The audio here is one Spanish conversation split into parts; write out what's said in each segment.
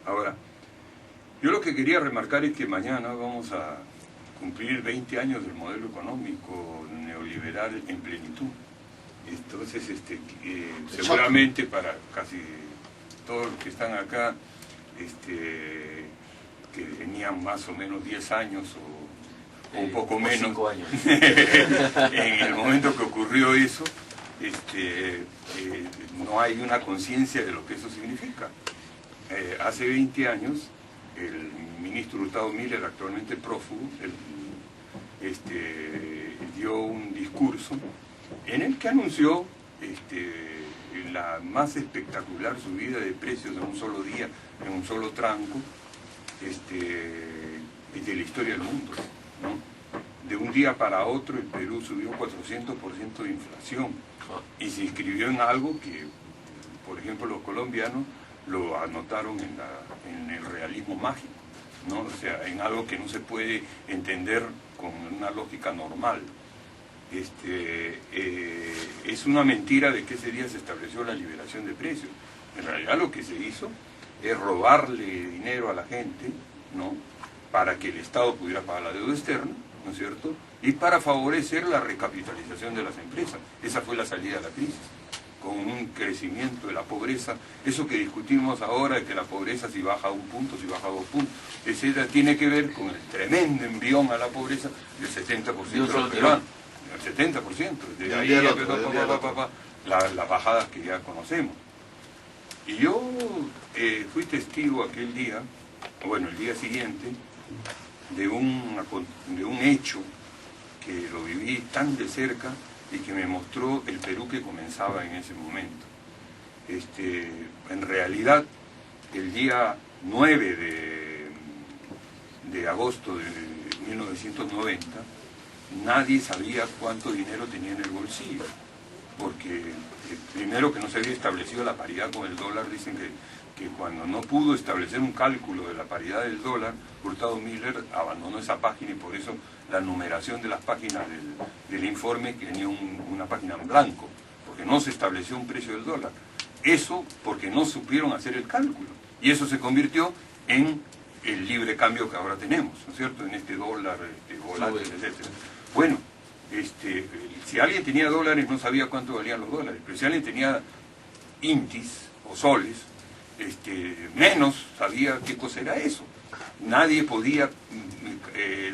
Ahora, yo lo que quería remarcar es que mañana vamos a cumplir 20 años del modelo económico neoliberal en plenitud. Entonces, seguramente para casi todos los que están acá, que tenían más o menos 10 años o un poco menos, 5 años. en el momento que ocurrió eso, no hay una conciencia de lo que eso significa. Hace 20 años, el ministro Hurtado Miller, actualmente prófugo, dio un discurso en el que anunció la más espectacular subida de precios en un solo día, en un solo tranco, de la historia del mundo, ¿no? De un día para otro el Perú subió 400% de inflación y se inscribió en algo que, por ejemplo, los colombianos lo anotaron en el realismo mágico, ¿no? O sea, en algo que no se puede entender con una lógica normal. Es una mentira de que ese día se estableció la liberación de precios. En realidad lo que se hizo es robarle dinero a la gente, ¿no? Para que el Estado pudiera pagar la deuda externa, ¿no es cierto? Y para favorecer la recapitalización de las empresas. Esa fue la salida de la crisis, con un crecimiento de la pobreza. Eso que discutimos ahora, de que la pobreza si baja 1 punto, si baja 2 puntos, etcétera, tiene que ver con el tremendo envión a la pobreza del 70% de los peruanos. El 70%. De ahí las bajadas que ya conocemos. Y yo fui testigo aquel día, bueno, el día siguiente, de un hecho que lo viví tan de cerca y que me mostró el Perú que comenzaba en ese momento. En realidad, el día 9 de agosto de 1990, nadie sabía cuánto dinero tenía en el bolsillo, porque primero que no se había establecido la paridad con el dólar. Dicen que cuando no pudo establecer un cálculo de la paridad del dólar, Hurtado Miller abandonó esa página, y por eso la numeración de las páginas del informe que tenía una página en blanco, porque no se estableció un precio del dólar. Eso porque no supieron hacer el cálculo, y eso se convirtió en el libre cambio que ahora tenemos, ¿no es cierto?, en este dólar volátil, etcétera. Bueno, si alguien tenía dólares no sabía cuánto valían los dólares, pero si alguien tenía intis o soles, menos sabía qué cosa era eso. Nadie podía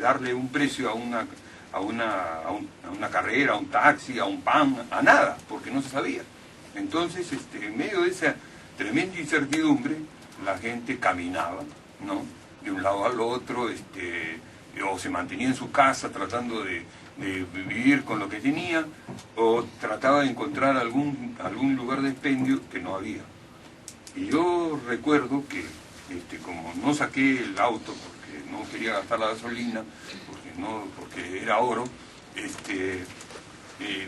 darle un precio a una carrera, a un taxi, a un pan, a nada, porque no se sabía. Entonces, en medio de esa tremenda incertidumbre, la gente caminaba, ¿no?, de un lado al otro, o se mantenía en su casa tratando de vivir con lo que tenía, o trataba de encontrar algún lugar de expendio que no había. Y yo recuerdo que, como no saqué el auto porque no quería gastar la gasolina, porque era oro,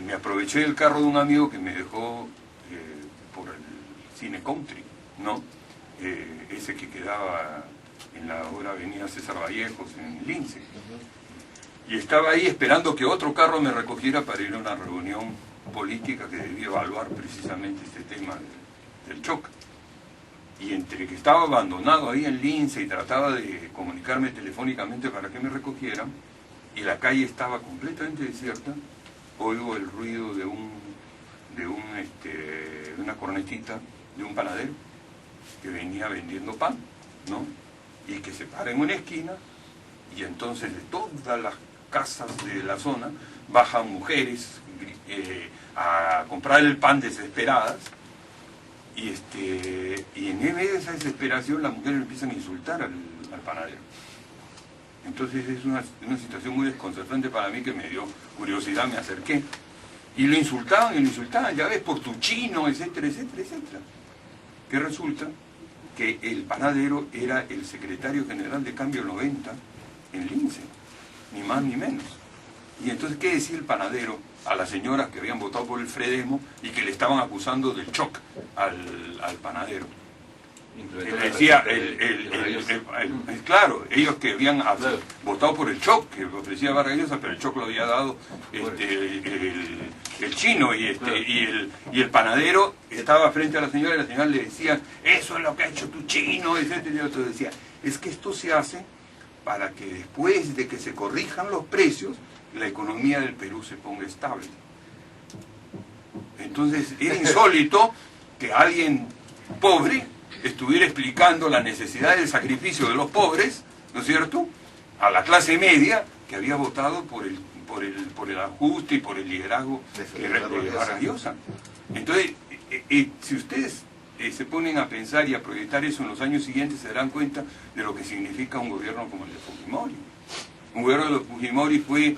me aproveché del carro de un amigo que me dejó por el Cine Country, ¿no? Ese que quedaba en la ahora avenida César Vallejos, en Lince. Y estaba ahí esperando que otro carro me recogiera para ir a una reunión política que debía evaluar precisamente este tema del choque. Y entre que estaba abandonado ahí en Lince y trataba de comunicarme telefónicamente para que me recogieran, y la calle estaba completamente desierta, oigo el ruido de una cornetita de un panadero que venía vendiendo pan, ¿no? Y que se para en una esquina, y entonces de todas las casas de la zona bajan mujeres a comprar el pan desesperadas, y en medio de esa desesperación las mujeres empiezan a insultar al panadero. Entonces es una situación muy desconcertante para mí, que me dio curiosidad, me acerqué, y lo insultaban, ya ves, por tu chino, etcétera, etcétera, etcétera. Que resulta que el panadero era el secretario general de Cambio 90 en Lince, ni más ni menos. Y entonces, ¿qué decía el panadero a las señoras que habían votado por el Fredemo y que le estaban acusando del choc al panadero? decía, claro, ellos que habían votado por el Choc, que ofrecía Vargas Llosa, pero el Choc lo había dado el chino y el panadero estaba frente a la señora y la señora le decía, eso es lo que ha hecho tu chino, etcétera, y otro decía, es que esto se hace para que después de que se corrijan los precios, la economía del Perú se ponga estable. Entonces era insólito que alguien pobre estuviera explicando la necesidad del sacrificio de los pobres, ¿no es cierto?, a la clase media que había votado por el ajuste y por el liderazgo de Vargas Llosa. Entonces, si ustedes se ponen a pensar y a proyectar eso en los años siguientes, se darán cuenta de lo que significa un gobierno como el de Fujimori. Un gobierno de Fujimori fue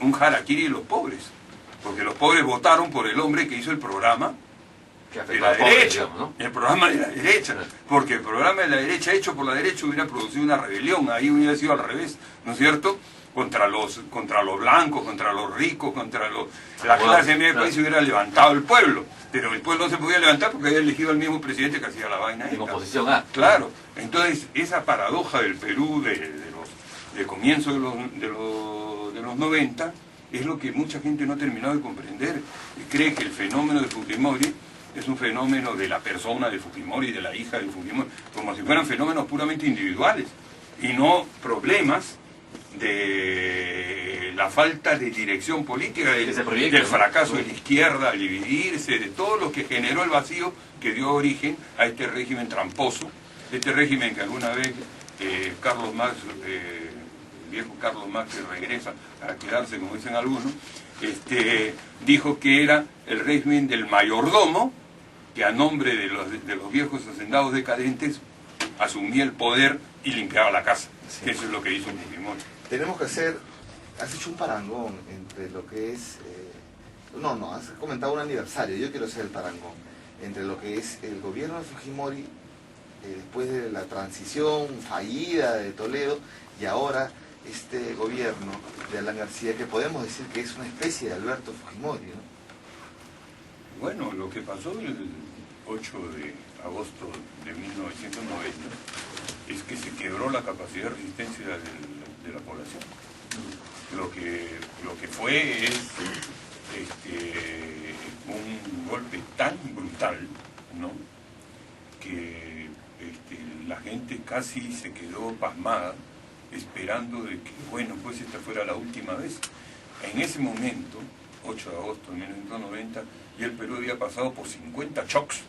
un harakiri de los pobres, porque los pobres votaron por el hombre que hizo el programa de la derecha, ¿no? El programa de la derecha, porque el programa de la derecha hecho por la derecha hubiera producido una rebelión, ahí hubiera sido al revés, ¿no es cierto?, contra los blancos, contra los ricos, contra la clase media del país, se hubiera levantado el pueblo, pero el pueblo no se podía levantar porque había elegido al mismo presidente que hacía la vaina esta. En oposición a. Claro, entonces esa paradoja del Perú de comienzo de los 90 es lo que mucha gente no ha terminado de comprender, y cree que el fenómeno de Fujimori es un fenómeno de la persona de Fujimori, de la hija de Fujimori, como si fueran fenómenos puramente individuales, y no problemas de la falta de dirección política, del fracaso de la izquierda al dividirse, de todo lo que generó el vacío que dio origen a este régimen tramposo, este régimen que alguna vez Carlos Marx, el viejo Carlos Marx, que regresa a quedarse, como dicen algunos, dijo que era el régimen del mayordomo, que a nombre de los viejos hacendados decadentes asumía el poder y limpiaba la casa. Sí. Eso es lo que hizo Fujimori. Tenemos que hacer, has hecho un parangón entre lo que es, has comentado un aniversario, yo quiero hacer el parangón, entre lo que es el gobierno de Fujimori, después de la transición fallida de Toledo, y ahora este gobierno de Alan García, que podemos decir que es una especie de Alberto Fujimori, ¿no? Bueno, lo que pasó el 8 de agosto de 1990 es que se quebró la capacidad de resistencia de la población. Lo que fue es un golpe tan brutal, ¿no?, que la gente casi se quedó pasmada, esperando de que, bueno, pues esta fuera la última vez. En ese momento, 8 de agosto de 1990, y el Perú había pasado por 50 shocks,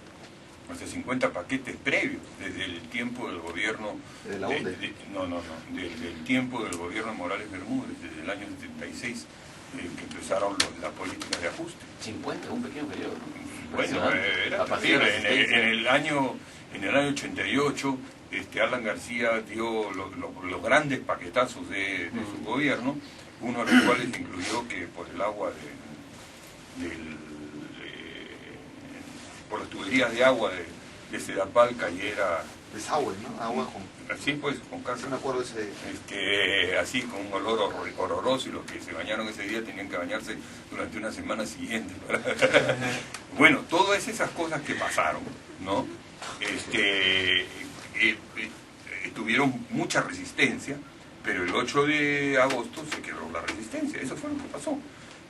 hasta 50 paquetes previos, desde el tiempo del gobierno... ¿De la UNDE? Del tiempo del gobierno de Morales Bermúdez, desde el año 76, que empezaron las políticas de ajuste. 50, un pequeño periodo, ¿no? Bueno, era terrible. En el año 88, Alan García dio los grandes paquetazos de su gobierno, uno de los cuales incluyó que por el agua por las tuberías de agua de Sedapal cayera... Desagüe, ¿no? Agua con... Así pues, con caca. No me acuerdo ese... así, con un olor horroroso, y los que se bañaron ese día tenían que bañarse durante una semana siguiente. Bueno, todas esas cosas que pasaron, ¿no?, tuvieron mucha resistencia, pero el 8 de agosto se quebró la resistencia. Eso fue lo que pasó.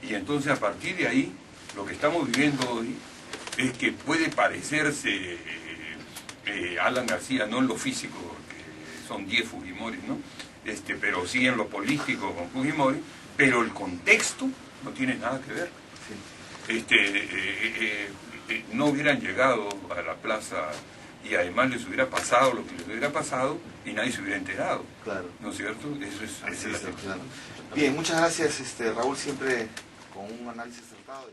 Y entonces, a partir de ahí, lo que estamos viviendo hoy es que puede parecerse Alan García, no en lo físico, que son 10 Fujimori, ¿no?, pero sí en lo político con Fujimori, pero el contexto no tiene nada que ver. Sí. No hubieran llegado a la plaza y además les hubiera pasado lo que les hubiera pasado y nadie se hubiera enterado. Claro. ¿No es cierto? Eso es claro. Bien, muchas gracias, Raúl, siempre con un análisis acertado.